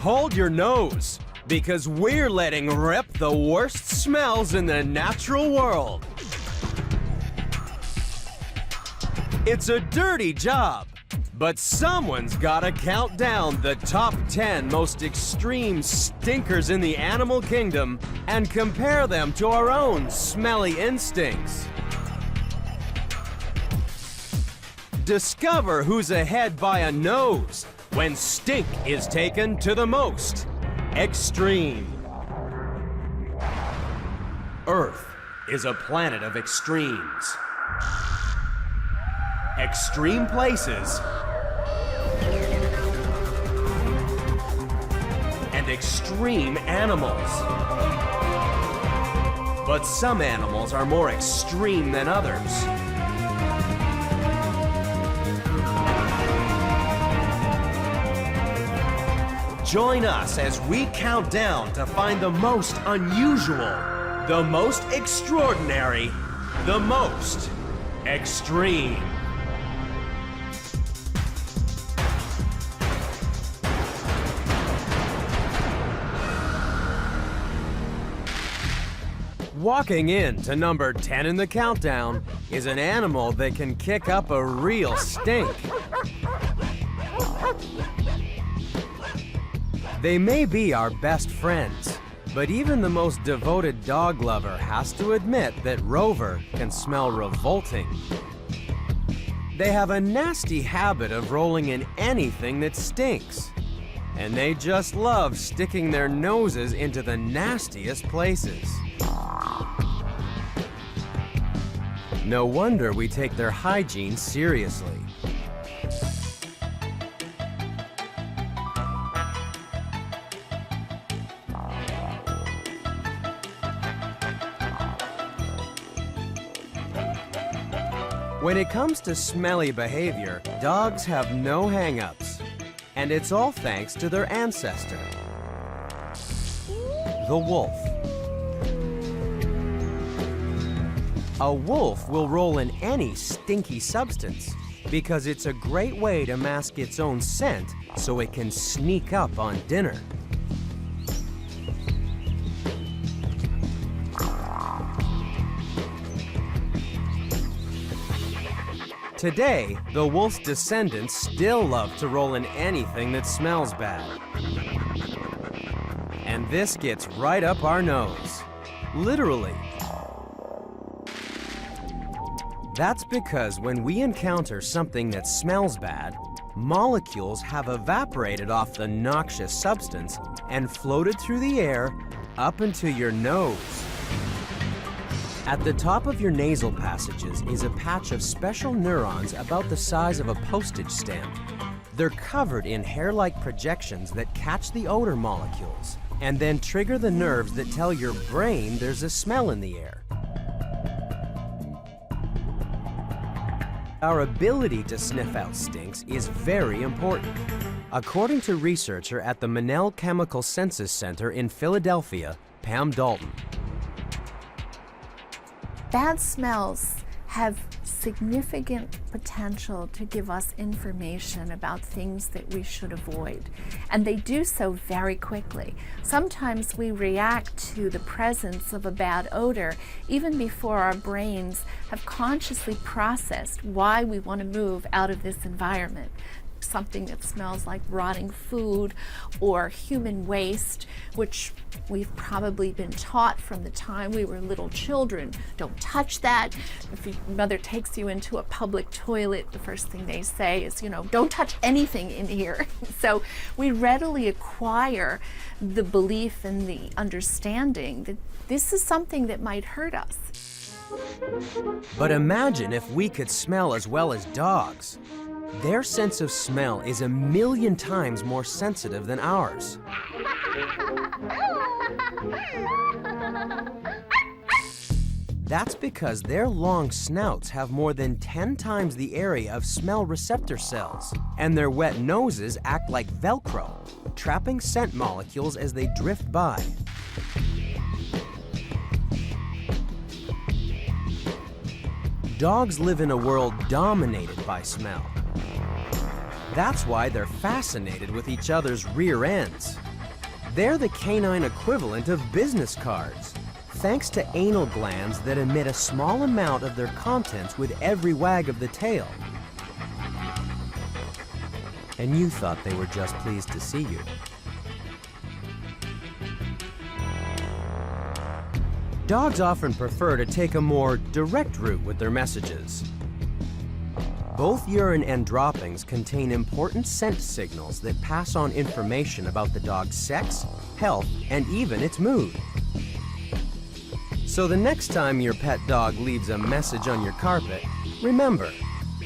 Hold your nose, because we're letting rip the worst smells in the natural world. It's a dirty job, but someone's gotta count down the top 10 most extreme stinkers in the animal kingdom and compare them to our own smelly instincts. Discover who's ahead by a nose when stink is taken to the most extreme. Earth is a planet of extremes. Extreme places and extreme animals. But some animals are more extreme than others. Join us as we count down to find the most unusual, the most extraordinary, the most extreme. Walking in to number 10 in the countdown is an animal that can kick up a real stink. They may be our best friends, but even the most devoted dog lover has to admit that Rover can smell revolting. They have a nasty habit of rolling in anything that stinks, and they just love sticking their noses into the nastiest places. No wonder we take their hygiene seriously. When it comes to smelly behavior, dogs have no hang-ups, and it's all thanks to their ancestor, the wolf. A wolf will roll in any stinky substance because it's a great way to mask its own scent so it can sneak up on dinner. Today, the wolf's descendants still love to roll in anything that smells bad. And this gets right up our nose, literally. That's because when we encounter something that smells bad, molecules have evaporated off the noxious substance and floated through the air up into your nose. At the top of your nasal passages is a patch of special neurons about the size of a postage stamp. They're covered in hair-like projections that catch the odor molecules and then trigger the nerves that tell your brain there's a smell in the air. Our ability to sniff out stinks is very important. According to researcher at the Monell Chemical Senses Center in Philadelphia, Pam Dalton. Bad smells have significant potential to give us information about things that we should avoid, and they do so very quickly. Sometimes we react to the presence of a bad odor even before our brains have consciously processed why we want to move out of this environment. Something that smells like rotting food or human waste, which we've probably been taught from the time we were little children. Don't touch that. If your mother takes you into a public toilet, the first thing they say is, don't touch anything in here. So we readily acquire the belief and the understanding that this is something that might hurt us. But imagine if we could smell as well as dogs. Their sense of smell is 1,000,000 times more sensitive than ours. That's because their long snouts have more than 10 times the area of smell receptor cells, and their wet noses act like Velcro, trapping scent molecules as they drift by. Dogs live in a world dominated by smell. That's why they're fascinated with each other's rear ends. They're the canine equivalent of business cards, thanks to anal glands that emit a small amount of their contents with every wag of the tail. And you thought they were just pleased to see you. Dogs often prefer to take a more direct route with their messages. Both urine and droppings contain important scent signals that pass on information about the dog's sex, health, and even its mood. So the next time your pet dog leaves a message on your carpet, remember,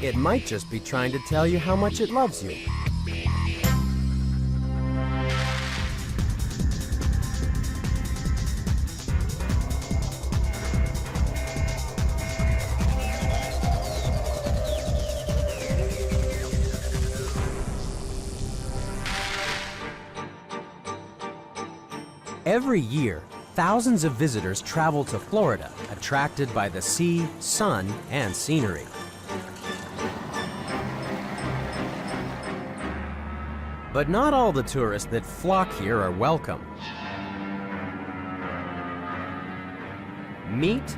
it might just be trying to tell you how much it loves you. Every year, thousands of visitors travel to Florida, attracted by the sea, sun, and scenery. But not all the tourists that flock here are welcome. Meet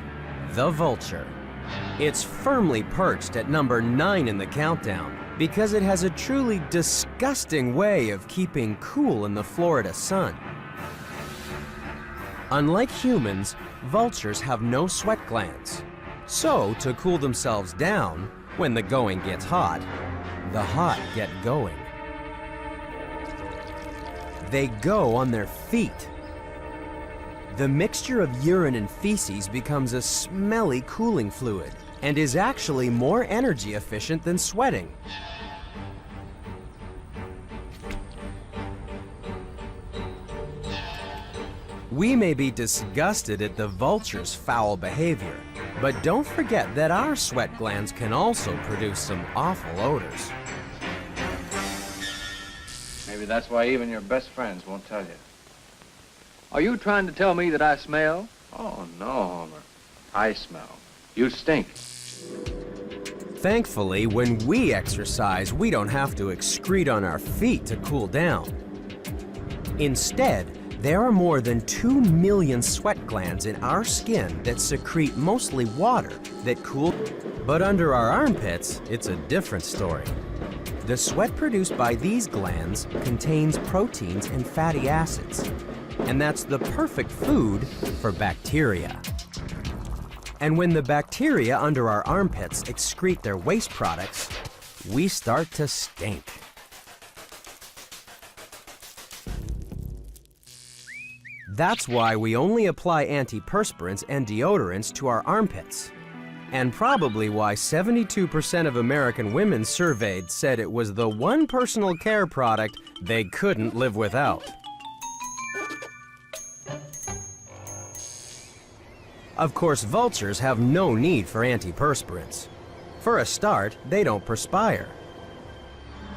the vulture. It's firmly perched at number 9 in the countdown because it has a truly disgusting way of keeping cool in the Florida sun. Unlike humans, vultures have no sweat glands. So, to cool themselves down, when the going gets hot, the hot get going. They go on their feet. The mixture of urine and feces becomes a smelly cooling fluid and is actually more energy efficient than sweating. We may be disgusted at the vulture's foul behavior, but don't forget that our sweat glands can also produce some awful odors. Maybe that's why even your best friends won't tell you. Are you trying to tell me that I smell? Oh, no, Homer. I smell. You stink. Thankfully, when we exercise, we don't have to excrete on our feet to cool down. Instead, there are more than 2 million sweat glands in our skin that secrete mostly water that cool. But under our armpits, it's a different story. The sweat produced by these glands contains proteins and fatty acids, and that's the perfect food for bacteria. And when the bacteria under our armpits excrete their waste products, we start to stink. That's why we only apply antiperspirants and deodorants to our armpits. And probably why 72% of American women surveyed said it was the one personal care product they couldn't live without. Of course, vultures have no need for antiperspirants. For a start, they don't perspire.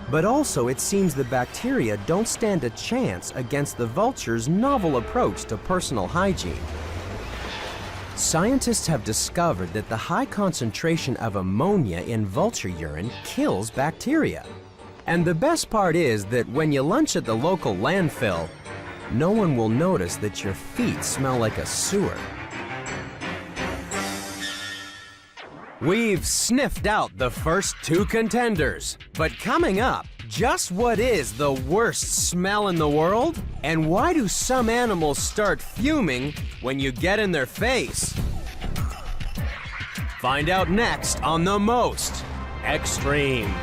But also, it seems the bacteria don't stand a chance against the vulture's novel approach to personal hygiene. Scientists have discovered that the high concentration of ammonia in vulture urine kills bacteria. And the best part is that when you lunch at the local landfill, no one will notice that your feet smell like a sewer. We've sniffed out the first 2 contenders, but coming up, just what is the worst smell in the world? And why do some animals start fuming when you get in their face? Find out next on The Most Extreme.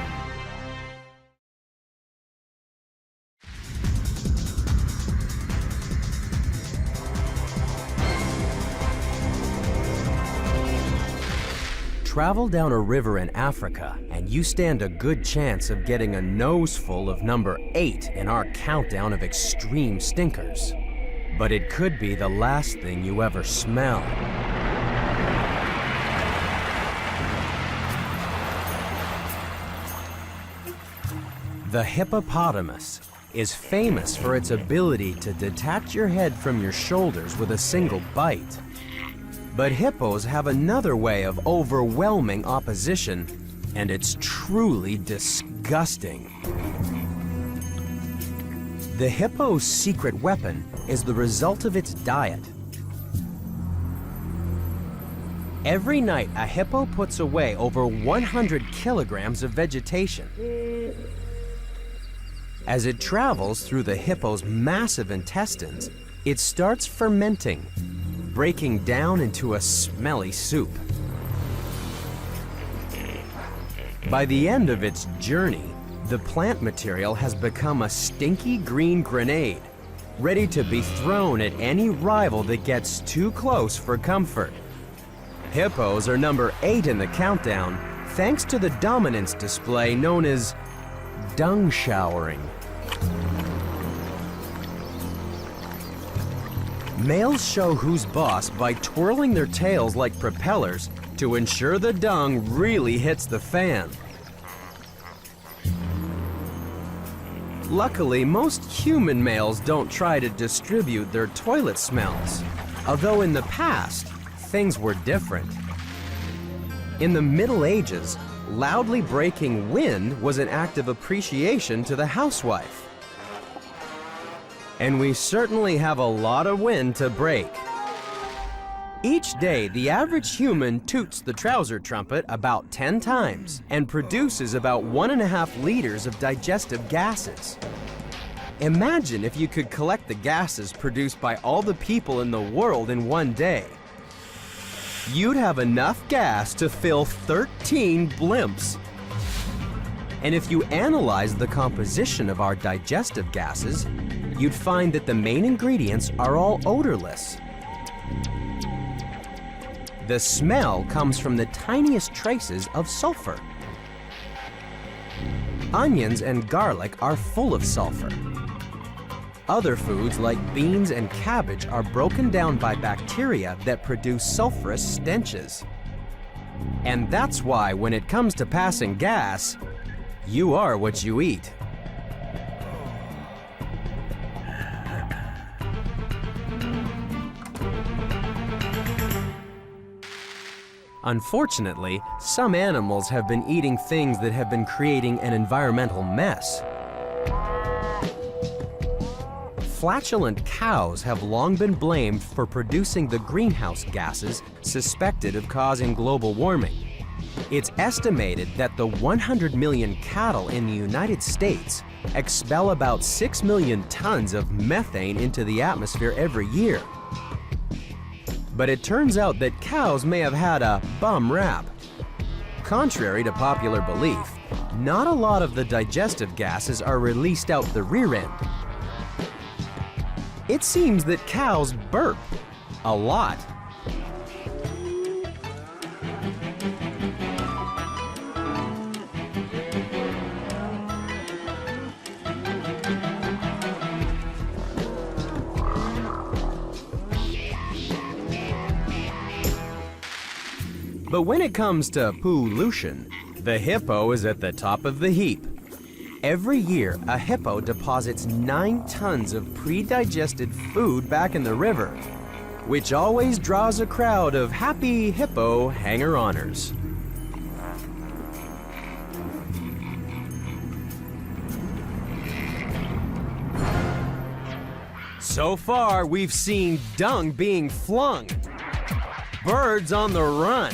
Travel down a river in Africa, and you stand a good chance of getting a noseful of number 8 in our countdown of extreme stinkers. But it could be the last thing you ever smell. The hippopotamus is famous for its ability to detach your head from your shoulders with a single bite. But hippos have another way of overwhelming opposition, and it's truly disgusting. The hippo's secret weapon is the result of its diet. Every night, a hippo puts away over 100 kilograms of vegetation. As it travels through the hippo's massive intestines, it starts fermenting, breaking down into a smelly soup. By the end of its journey, the plant material has become a stinky green grenade, ready to be thrown at any rival that gets too close for comfort. Hippos are number 8 in the countdown, thanks to the dominance display known as dung showering. Males show who's boss by twirling their tails like propellers to ensure the dung really hits the fan. Luckily, most human males don't try to distribute their toilet smells, although in the past, things were different. In the Middle Ages, loudly breaking wind was an act of appreciation to the housewife. And we certainly have a lot of wind to break. Each day, the average human toots the trouser trumpet about 10 times and produces about 1.5 liters of digestive gases. Imagine if you could collect the gases produced by all the people in the world in one day. You'd have enough gas to fill 13 blimps. And if you analyze the composition of our digestive gases, you'd find that the main ingredients are all odorless. The smell comes from the tiniest traces of sulfur. Onions and garlic are full of sulfur. Other foods like beans and cabbage are broken down by bacteria that produce sulfurous stenches. And that's why when it comes to passing gas, you are what you eat. Unfortunately, some animals have been eating things that have been creating an environmental mess. Flatulent cows have long been blamed for producing the greenhouse gases suspected of causing global warming. It's estimated that the 100 million cattle in the United States expel about 6 million tons of methane into the atmosphere every year. But it turns out that cows may have had a bum rap. Contrary to popular belief, not a lot of the digestive gases are released out the rear end. It seems that cows burp a lot. But when it comes to pollution, the hippo is at the top of the heap. Every year, a hippo deposits 9 tons of pre-digested food back in the river, which always draws a crowd of happy hippo hanger-oners. So far, we've seen dung being flung, birds on the run,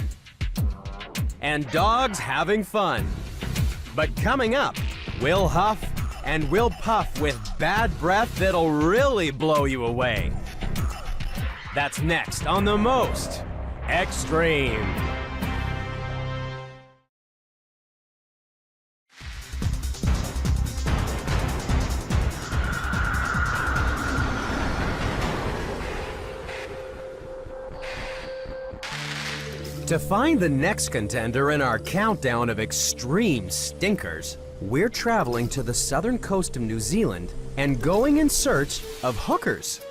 and dogs having fun. But coming up, we'll huff and we'll puff with bad breath that'll really blow you away. That's next on The Most Extreme. To find the next contender in our countdown of extreme stinkers, we're traveling to the southern coast of New Zealand and going in search of hookers.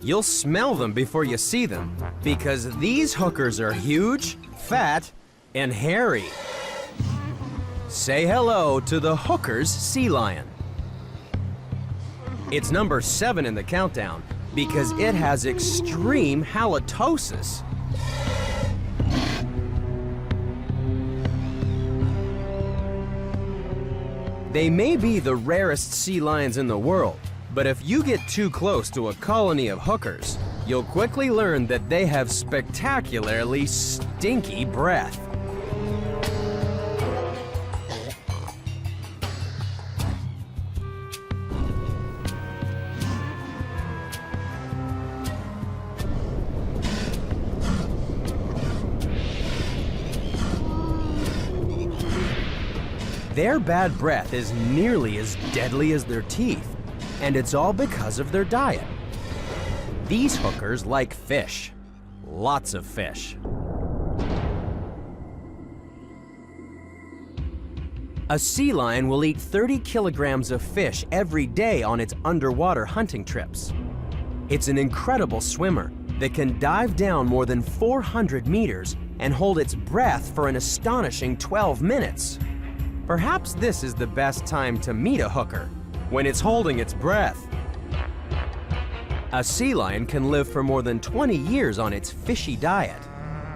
You'll smell them before you see them, because these hookers are huge, fat, and hairy. Say hello to the hooker's sea lion. It's number 7 in the countdown because it has extreme halitosis. They may be the rarest sea lions in the world, but if you get too close to a colony of hookers, you'll quickly learn that they have spectacularly stinky breath. Their bad breath is nearly as deadly as their teeth, and it's all because of their diet. These hookers like fish, lots of fish. A sea lion will eat 30 kilograms of fish every day on its underwater hunting trips. It's an incredible swimmer that can dive down more than 400 meters and hold its breath for an astonishing 12 minutes. Perhaps this is the best time to meet a hooker, when it's holding its breath. A sea lion can live for more than 20 years on its fishy diet.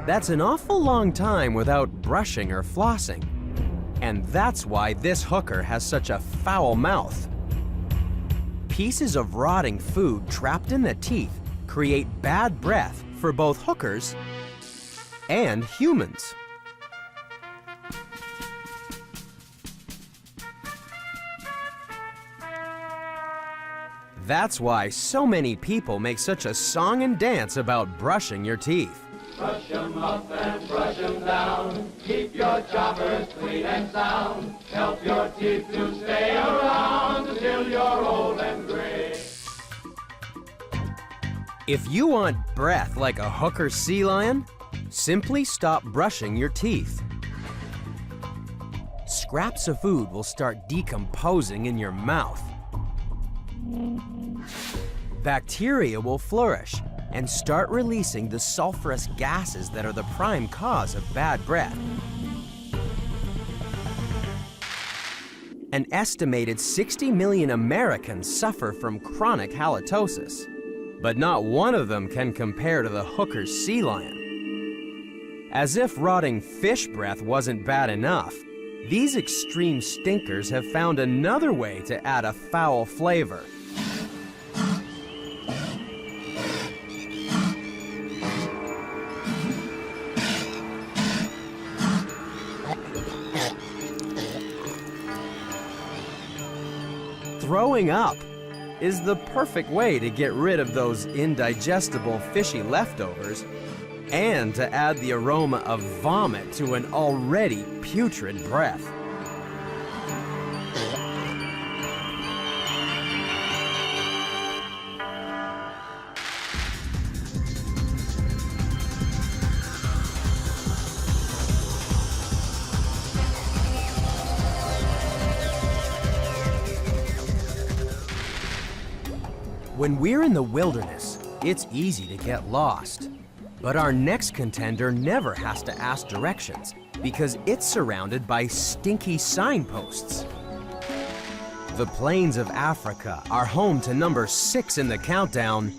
That's an awful long time without brushing or flossing. And that's why this hooker has such a foul mouth. Pieces of rotting food trapped in the teeth create bad breath for both hookers and humans. That's why so many people make such a song and dance about brushing your teeth. Brush 'em up and brush 'em down. Keep your choppers clean and sound. Help your teeth to stay around until you're old and gray. If you want breath like a hooker sea lion, simply stop brushing your teeth. Scraps of food will start decomposing in your mouth. Bacteria will flourish and start releasing the sulfurous gases that are the prime cause of bad breath. An estimated 60 million Americans suffer from chronic halitosis, but not one of them can compare to the hooker sea lion. As if rotting fish breath wasn't bad enough, these extreme stinkers have found another way to add a foul flavor. Throwing up is the perfect way to get rid of those indigestible fishy leftovers and to add the aroma of vomit to an already putrid breath. When we're in the wilderness, it's easy to get lost. But our next contender never has to ask directions because it's surrounded by stinky signposts. The plains of Africa are home to number 6 in the countdown,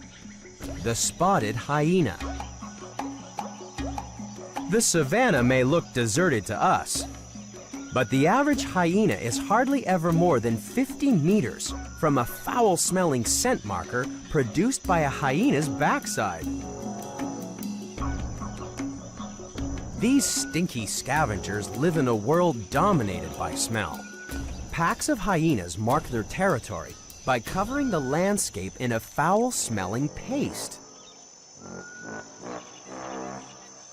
the spotted hyena. The savanna may look deserted to us, but the average hyena is hardly ever more than 50 meters from a foul-smelling scent marker produced by a hyena's backside. These stinky scavengers live in a world dominated by smell. Packs of hyenas mark their territory by covering the landscape in a foul-smelling paste.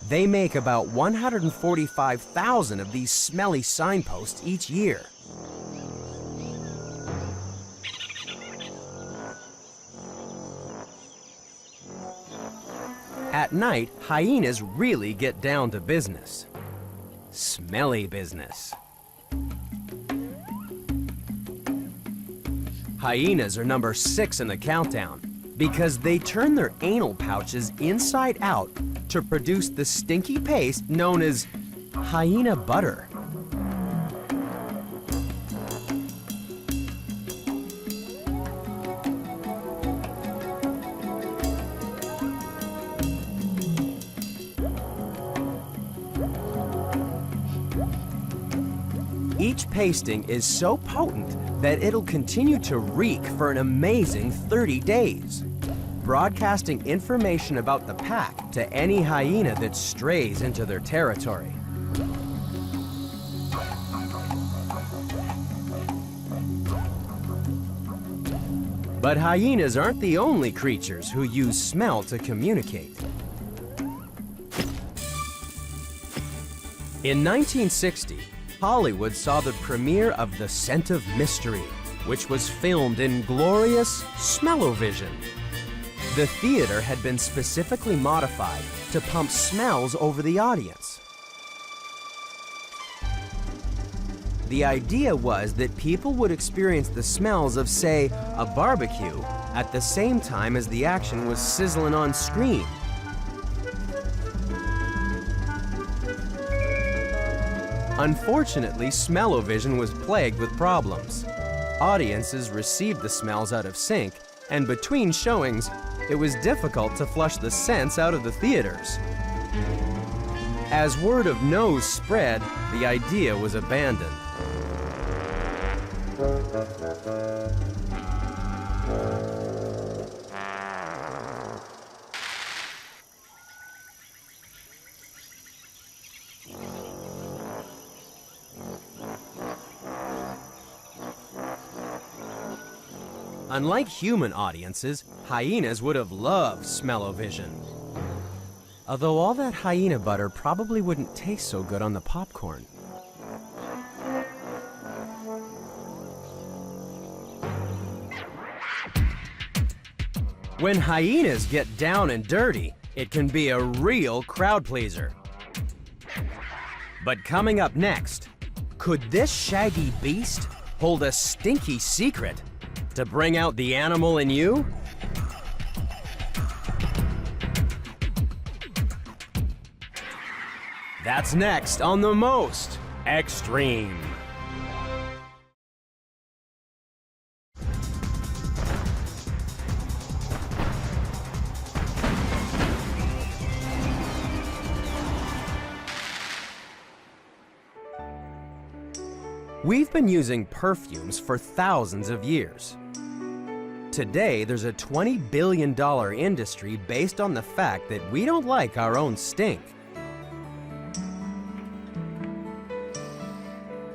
They make about 145,000 of these smelly signposts each year. At night, hyenas really get down to business. Smelly business. Hyenas are number 6 in the countdown because they turn their anal pouches inside out to produce the stinky paste known as hyena butter. Each pasting is so potent that it'll continue to reek for an amazing 30 days, broadcasting information about the pack to any hyena that strays into their territory. But hyenas aren't the only creatures who use smell to communicate. In 1960, Hollywood saw the premiere of The Scent of Mystery, which was filmed in glorious smell-o-vision. The theater had been specifically modified to pump smells over the audience. The idea was that people would experience the smells of, say, a barbecue at the same time as the action was sizzling on screen. Unfortunately, smell-o-vision was plagued with problems. Audiences received the smells out of sync, and between showings, it was difficult to flush the scents out of the theaters. As word of nose spread, the idea was abandoned. Unlike human audiences, hyenas would have loved smell-o-vision. Although all that hyena butter probably wouldn't taste so good on the popcorn. When hyenas get down and dirty, it can be a real crowd pleaser. But coming up next, could this shaggy beast hold a stinky secret to bring out the animal in you? That's next on The Most Extreme. We've been using perfumes for thousands of years. Today, there's a $20 billion industry based on the fact that we don't like our own stink.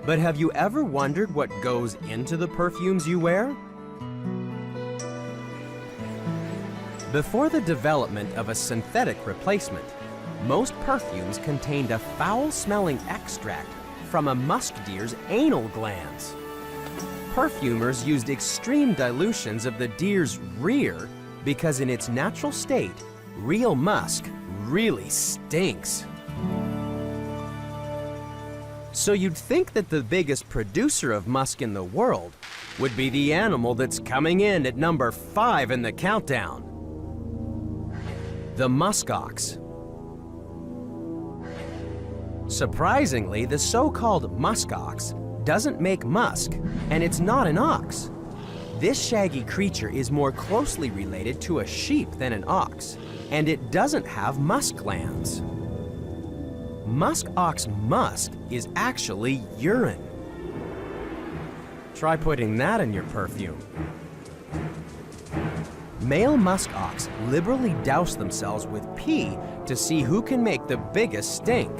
But have you ever wondered what goes into the perfumes you wear? Before the development of a synthetic replacement, most perfumes contained a foul-smelling extract from a musk deer's anal glands. Perfumers used extreme dilutions of the deer's rear because in its natural state, real musk really stinks. So you'd think that the biggest producer of musk in the world would be the animal that's coming in at number 5 in the countdown. The musk ox. Surprisingly, the so-called musk ox doesn't make musk, and it's not an ox. This shaggy creature is more closely related to a sheep than an ox, and it doesn't have musk glands. Musk ox musk is actually urine. Try putting that in your perfume. Male musk ox liberally douse themselves with pee to see who can make the biggest stink.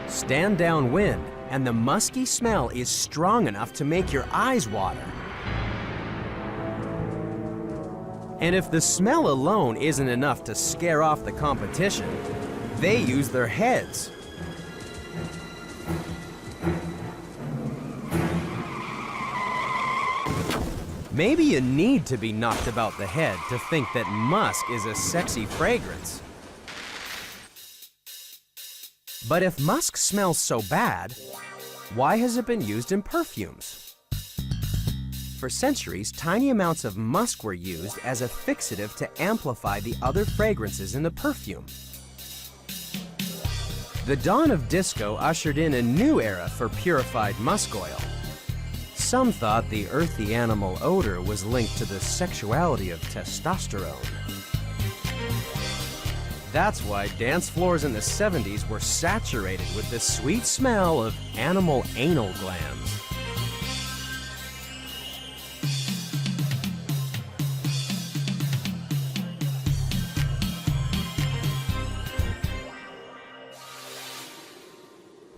Stand downwind, and the musky smell is strong enough to make your eyes water. And if the smell alone isn't enough to scare off the competition, they use their heads. Maybe you need to be knocked about the head to think that musk is a sexy fragrance. But if musk smells so bad, why has it been used in perfumes? For centuries, tiny amounts of musk were used as a fixative to amplify the other fragrances in the perfume. The dawn of disco ushered in a new era for purified musk oil. Some thought the earthy animal odor was linked to the sexuality of testosterone. That's why dance floors in the 70s were saturated with the sweet smell of animal anal glands.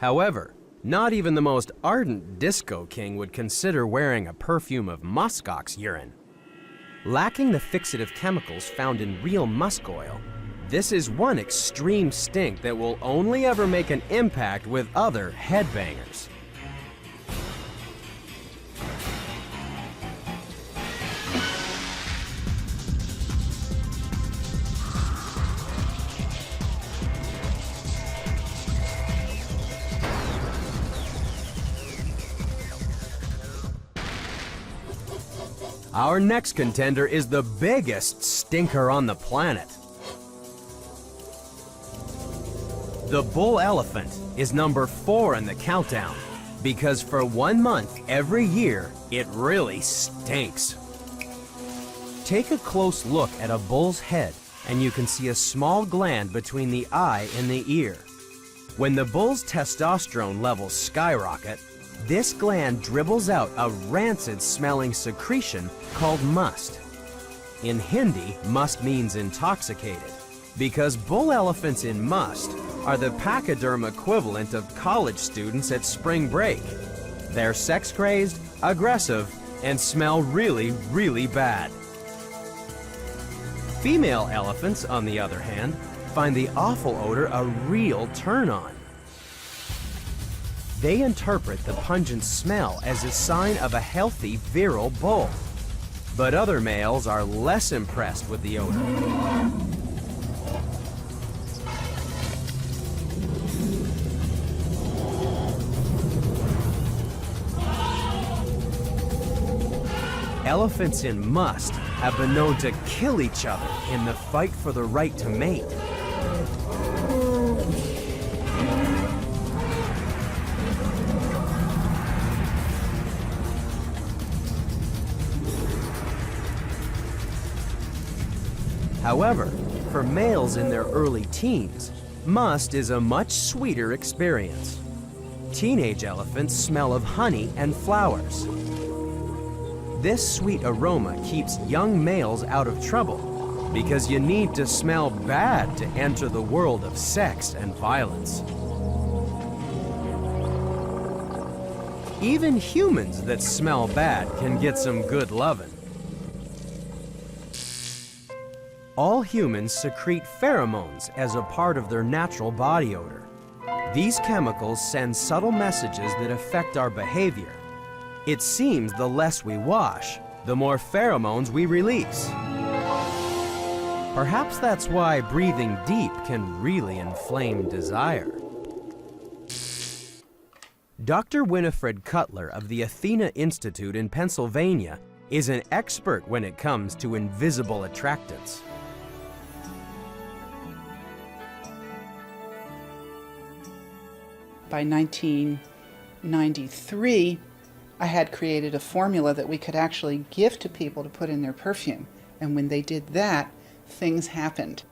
However, not even the most ardent disco king would consider wearing a perfume of muskox urine. Lacking the fixative chemicals found in real musk oil, this is one extreme stink that will only ever make an impact with other headbangers. Our next contender is the biggest stinker on the planet. The bull elephant is number 4 in the countdown because for 1 month every year, it really stinks. Take a close look at a bull's head and you can see a small gland between the eye and the ear. When the bull's testosterone levels skyrocket, this gland dribbles out a rancid-smelling secretion called must. In Hindi, must means intoxicated, because bull elephants in must are the pachyderm equivalent of college students at spring break. They're sex-crazed, aggressive, and smell really, really bad. Female elephants, on the other hand, find the awful odor a real turn-on. They interpret the pungent smell as a sign of a healthy, virile bull. But other males are less impressed with the odor. Elephants in must have been known to kill each other in the fight for the right to mate. However, for males in their early teens, must is a much sweeter experience. Teenage elephants smell of honey and flowers. This sweet aroma keeps young males out of trouble because you need to smell bad to enter the world of sex and violence. Even humans that smell bad can get some good lovin'. All humans secrete pheromones as a part of their natural body odor. These chemicals send subtle messages that affect our behavior. It seems the less we wash, the more pheromones we release. Perhaps that's why breathing deep can really inflame desire. Dr. Winifred Cutler of the Athena Institute in Pennsylvania is an expert when it comes to invisible attractants. By 1993, I had created a formula that we could actually give to people to put in their perfume. And when they did that, things happened.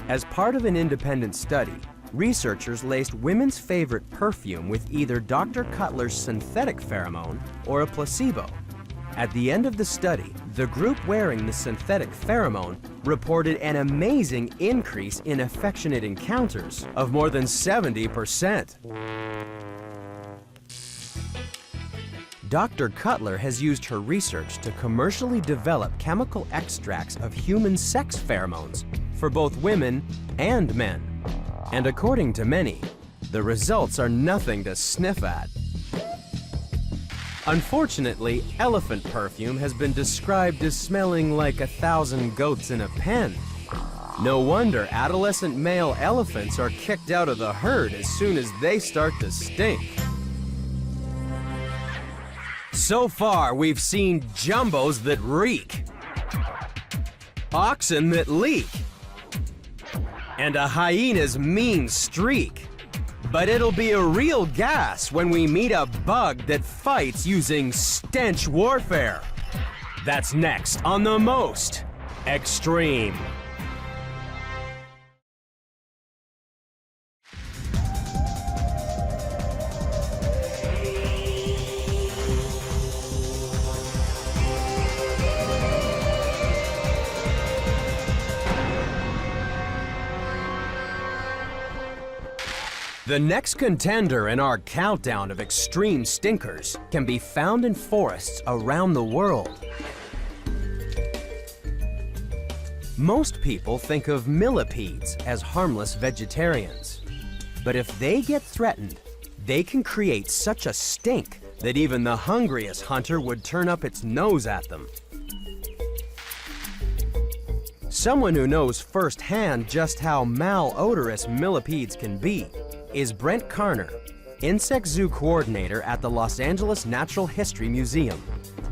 As part of an independent study, researchers laced women's favorite perfume with either Dr. Cutler's synthetic pheromone or a placebo. At the end of the study, the group wearing the synthetic pheromone reported an amazing increase in affectionate encounters of more than 70%. Dr. Cutler has used her research to commercially develop chemical extracts of human sex pheromones for both women and men. And according to many, the results are nothing to sniff at. Unfortunately, elephant perfume has been described as smelling like 1,000 goats in a pen. No wonder adolescent male elephants are kicked out of the herd as soon as they start to stink. So far, we've seen jumbos that reek, oxen that leak, and a hyena's mean streak. But it'll be a real gas when we meet a bug that fights using stench warfare. That's next on The Most Extreme. The next contender in our countdown of extreme stinkers can be found in forests around the world. Most people think of millipedes as harmless vegetarians. But if they get threatened, they can create such a stink that even the hungriest hunter would turn up its nose at them. Someone who knows firsthand just how malodorous millipedes can be is Brent Carner, insect zoo coordinator at the Los Angeles Natural History Museum.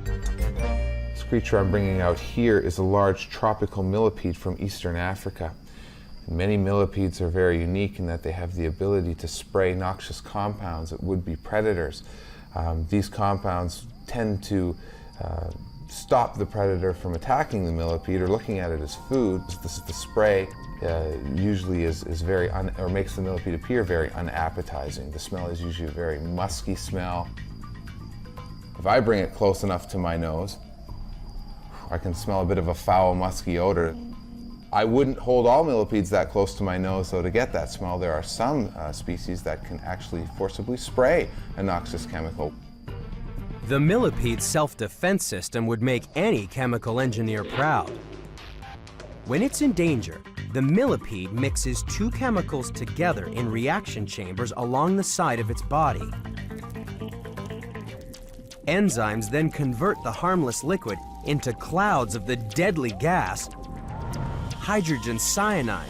This creature I'm bringing out here is a large tropical millipede from eastern Africa. Many millipedes are very unique in that they have the ability to spray noxious compounds at would-be predators. These compounds tend to stop the predator from attacking the millipede or looking at it as food. The spray usually is very or makes the millipede appear very unappetizing. The smell is usually a very musky smell. If I bring it close enough to my nose, I can smell a bit of a foul, musky odor. I wouldn't hold all millipedes that close to my nose, though, to get that smell. There are some species that can actually forcibly spray a noxious chemical. The millipede's self-defense system would make any chemical engineer proud. When it's in danger, the millipede mixes two chemicals together in reaction chambers along the side of its body. Enzymes then convert the harmless liquid into clouds of the deadly gas, hydrogen cyanide.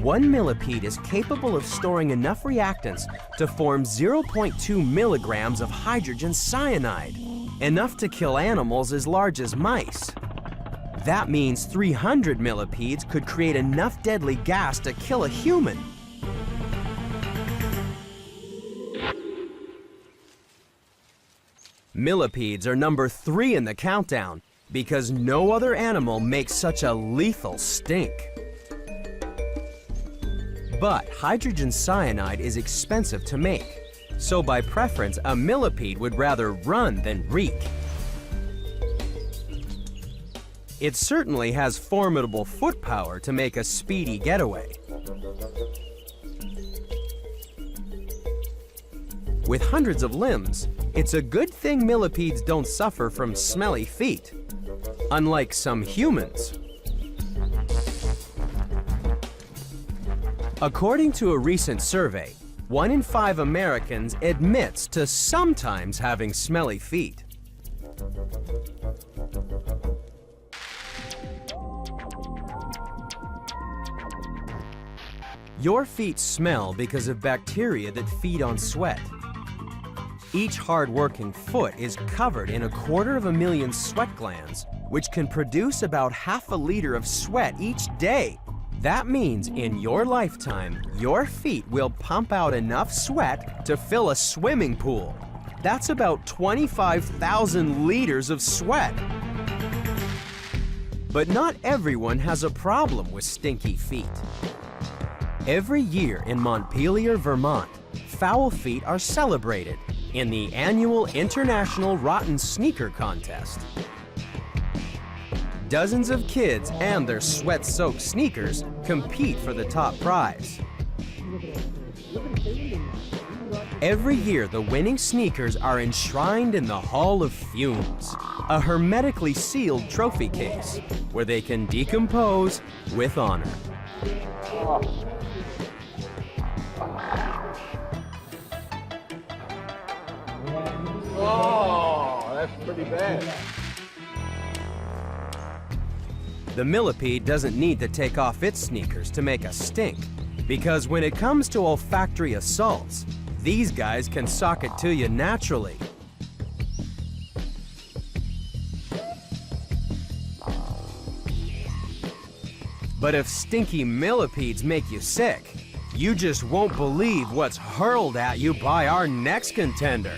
One millipede is capable of storing enough reactants to form 0.2 milligrams of hydrogen cyanide, enough to kill animals as large as mice. That means 300 millipedes could create enough deadly gas to kill a human. Millipedes are number 3 in the countdown because no other animal makes such a lethal stink. But hydrogen cyanide is expensive to make, so by preference, a millipede would rather run than reek. It certainly has formidable foot power to make a speedy getaway. With hundreds of limbs, it's a good thing millipedes don't suffer from smelly feet, unlike some humans. According to a recent survey, 1 in 5 Americans admits to sometimes having smelly feet. Your feet smell because of bacteria that feed on sweat. Each hard-working foot is covered in 250,000 sweat glands, which can produce about half a liter of sweat each day. That means in your lifetime, your feet will pump out enough sweat to fill a swimming pool. That's about 25,000 liters of sweat. But not everyone has a problem with stinky feet. Every year in Montpelier, Vermont, foul feet are celebrated in the annual International Rotten Sneaker Contest. Dozens of kids and their sweat-soaked sneakers compete for the top prize. Every year, the winning sneakers are enshrined in the Hall of Fumes, a hermetically sealed trophy case where they can decompose with honor. Oh, that's pretty bad. The millipede doesn't need to take off its sneakers to make a stink, because when it comes to olfactory assaults, these guys can sock it to you naturally. But if stinky millipedes make you sick, you just won't believe what's hurled at you by our next contender.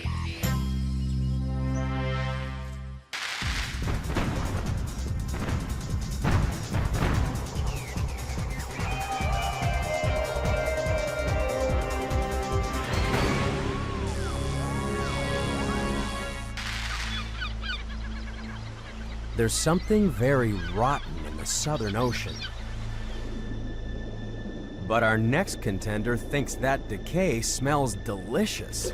there's something very rotten in the Southern Ocean. But our next contender thinks that decay smells delicious.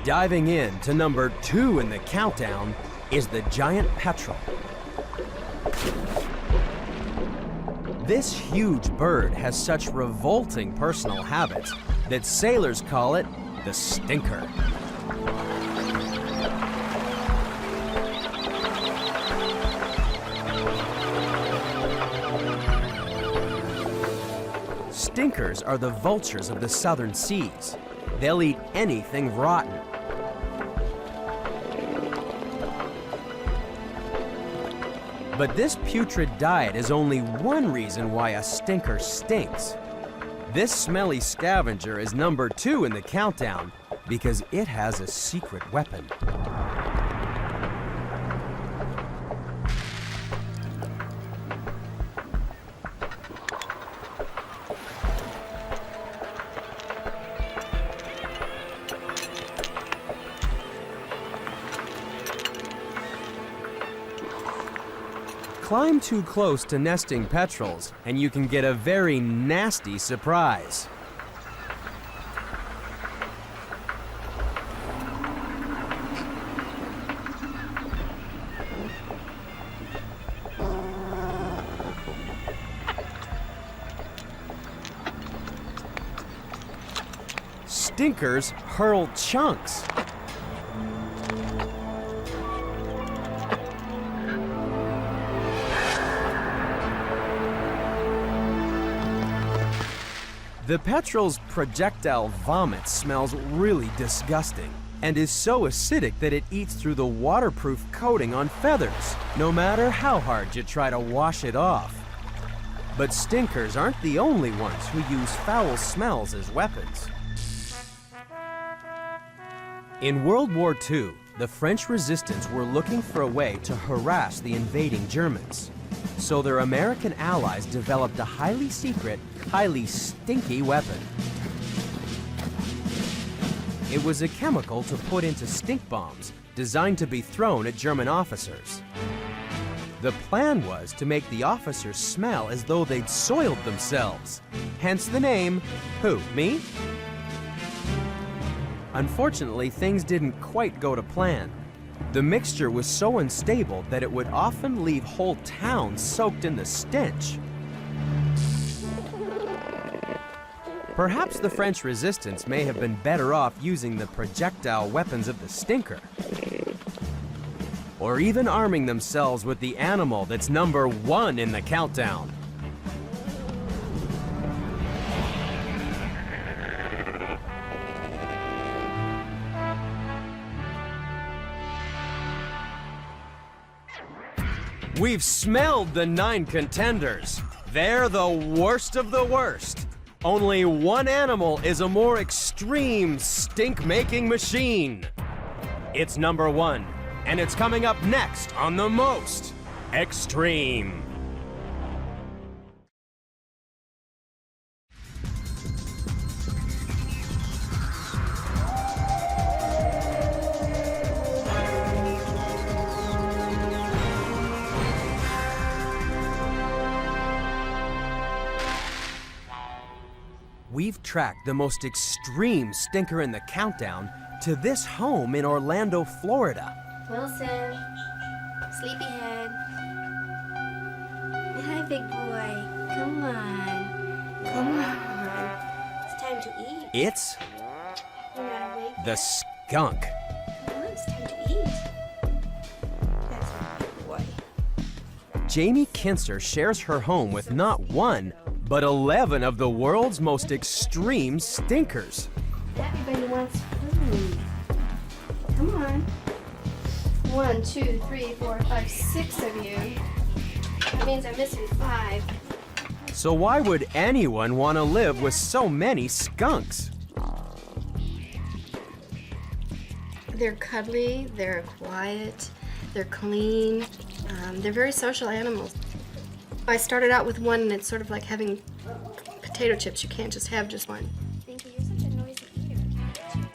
Diving in to number 2 in the countdown is the giant petrel. This huge bird has such revolting personal habits that sailors call it the stinker. Stinkers are the vultures of the southern seas. They'll eat anything rotten. But this putrid diet is only one reason why a stinker stinks. This smelly scavenger is number 2 in the countdown because it has a secret weapon. Climb too close to nesting petrels, and you can get a very nasty surprise. Stinkers hurl chunks. The petrel's projectile vomit smells really disgusting and is so acidic that it eats through the waterproof coating on feathers, no matter how hard you try to wash it off. But stinkers aren't the only ones who use foul smells as weapons. In World War II, the French resistance were looking for a way to harass the invading Germans. So their American allies developed a highly secret, highly stinky weapon. It was a chemical to put into stink bombs designed to be thrown at German officers. The plan was to make the officers smell as though they'd soiled themselves. Hence the name, who, me? Unfortunately, things didn't quite go to plan. The mixture was so unstable that it would often leave whole towns soaked in the stench. Perhaps the French resistance may have been better off using the projectile weapons of the stinker. Or even arming themselves with the animal that's number 1 in the countdown. We've smelled the 9 contenders. They're the worst of the worst. Only one animal is a more extreme stink-making machine. It's number 1, and it's coming up next on the most extreme. We've tracked the most extreme stinker in the countdown to this home in Orlando, Florida. Wilson, sleepyhead. Hi, big boy. Come on. Come on. It's time to eat. It's You're not awake the yet? skunk. Come on, it's time to eat. That's my big boy. Jamie Kinster shares her home with not 1, but 11 of the world's most extreme stinkers. Everybody wants food. Come on. 1, 2, 3, 4, 5, 6 of you. That means I'm missing 5. So why would anyone want to live with so many skunks? They're cuddly, they're quiet, they're clean, they're very social animals. I started out with 1 and it's sort of like having potato chips. You can't just have just one. Thank you. You're such a noisy eater. I'm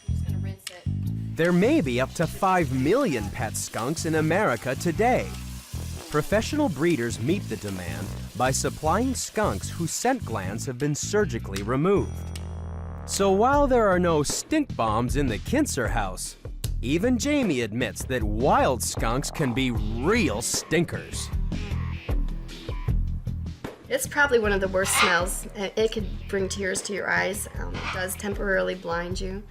just gonna rinse it. There may be up to 5 million pet skunks in America today. Professional breeders meet the demand by supplying skunks whose scent glands have been surgically removed. So while there are no stink bombs in the Kinser house, even Jamie admits that wild skunks can be real stinkers. It's probably one of the worst smells. It could bring tears to your eyes. It does temporarily blind you.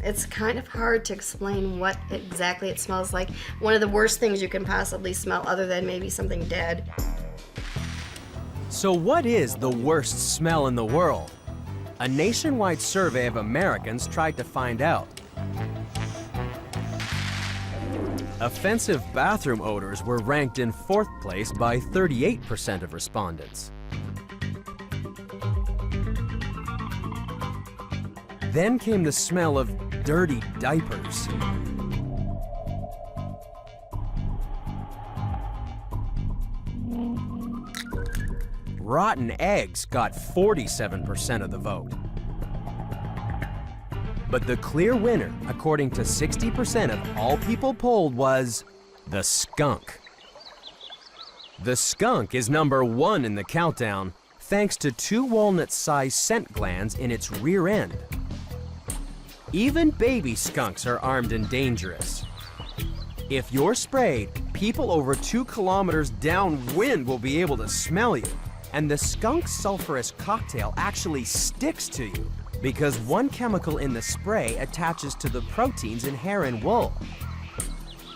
It's kind of hard to explain what exactly it smells like. One of the worst things you can possibly smell, other than maybe something dead. So what is the worst smell in the world? A nationwide survey of Americans tried to find out. Offensive bathroom odors were ranked in 4th place by 38% of respondents. Then came the smell of dirty diapers. Rotten eggs got 47% of the vote. But the clear winner, according to 60% of all people polled, was the skunk. The skunk is number 1 in the countdown, thanks to 2 walnut-sized scent glands in its rear end. Even baby skunks are armed and dangerous. If you're sprayed, people over 2 kilometers downwind will be able to smell you. And the skunk sulfurous cocktail actually sticks to you because one chemical in the spray attaches to the proteins in hair and wool.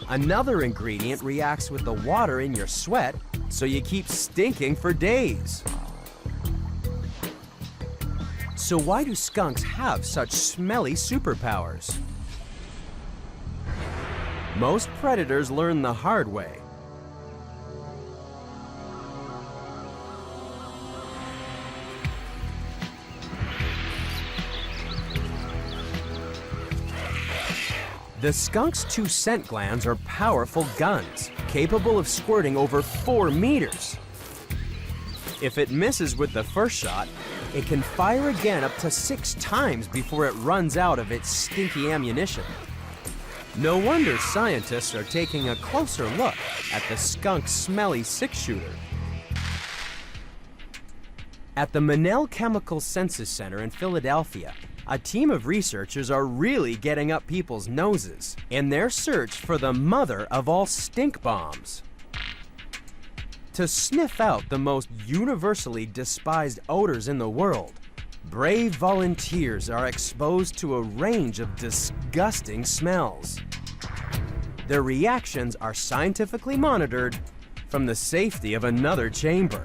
Another ingredient reacts with the water in your sweat, so you keep stinking for days. So why do skunks have such smelly superpowers? Most predators learn the hard way. The skunk's 2 scent glands are powerful guns, capable of squirting over 4 meters. If it misses with the first shot, it can fire again up to 6 times before it runs out of its stinky ammunition. No wonder scientists are taking a closer look at the skunk's smelly 6-shooter. At the Monell Chemical Senses Center in Philadelphia, a team of researchers are really getting up people's noses in their search for the mother of all stink bombs. To sniff out the most universally despised odors in the world, brave volunteers are exposed to a range of disgusting smells. Their reactions are scientifically monitored from the safety of another chamber.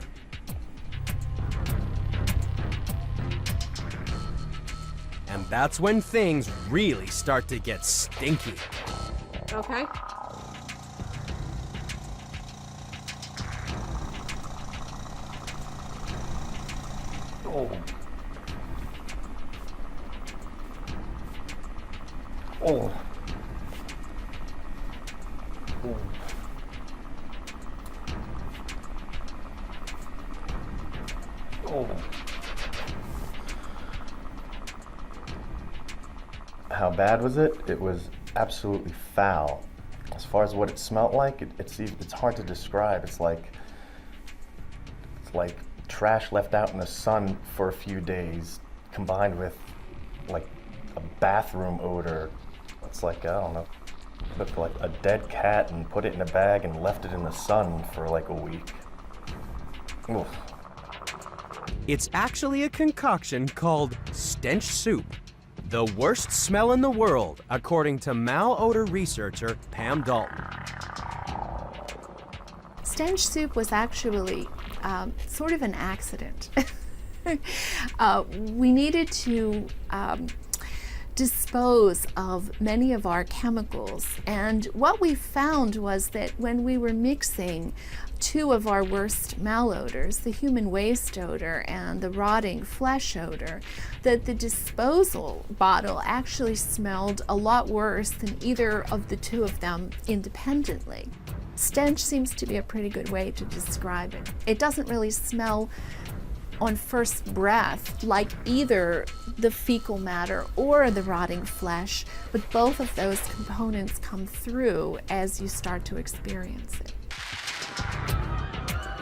And that's when things really start to get stinky. Okay. Oh. Oh. Oh. Oh. How bad was it? It was absolutely foul. As far as what it smelled like, it's hard to describe. It's like trash left out in the sun for a few days, combined with like a bathroom odor. It's like, I don't know, took like a dead cat and put it in a bag and left it in the sun for like a week. Oof. It's actually a concoction called stench soup, the worst smell in the world, according to malodor researcher Pam Dalton. Stench soup was actually sort of an accident. We needed to dispose of many of our chemicals, and what we found was that when we were mixing 2 of our worst malodors, the human waste odor and the rotting flesh odor, that the disposal bottle actually smelled a lot worse than either of the 2 of them independently. Stench seems to be a pretty good way to describe it. It doesn't really smell on first breath like either the fecal matter or the rotting flesh, but both of those components come through as you start to experience it.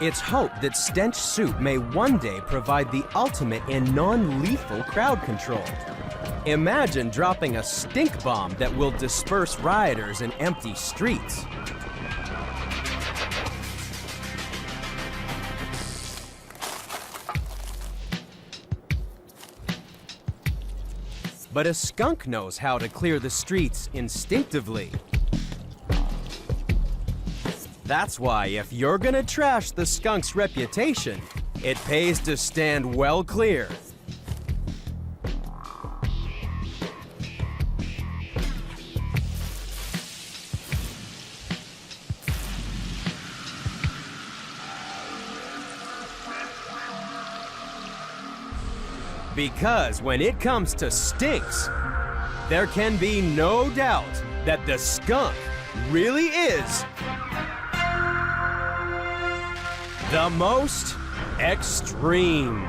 It's hoped that stench soup may one day provide the ultimate in non-lethal crowd control. Imagine dropping a stink bomb that will disperse rioters in empty streets. But a skunk knows how to clear the streets instinctively. That's why if you're gonna trash the skunk's reputation, it pays to stand well clear. Because when it comes to stinks, there can be no doubt that the skunk really is the most extreme.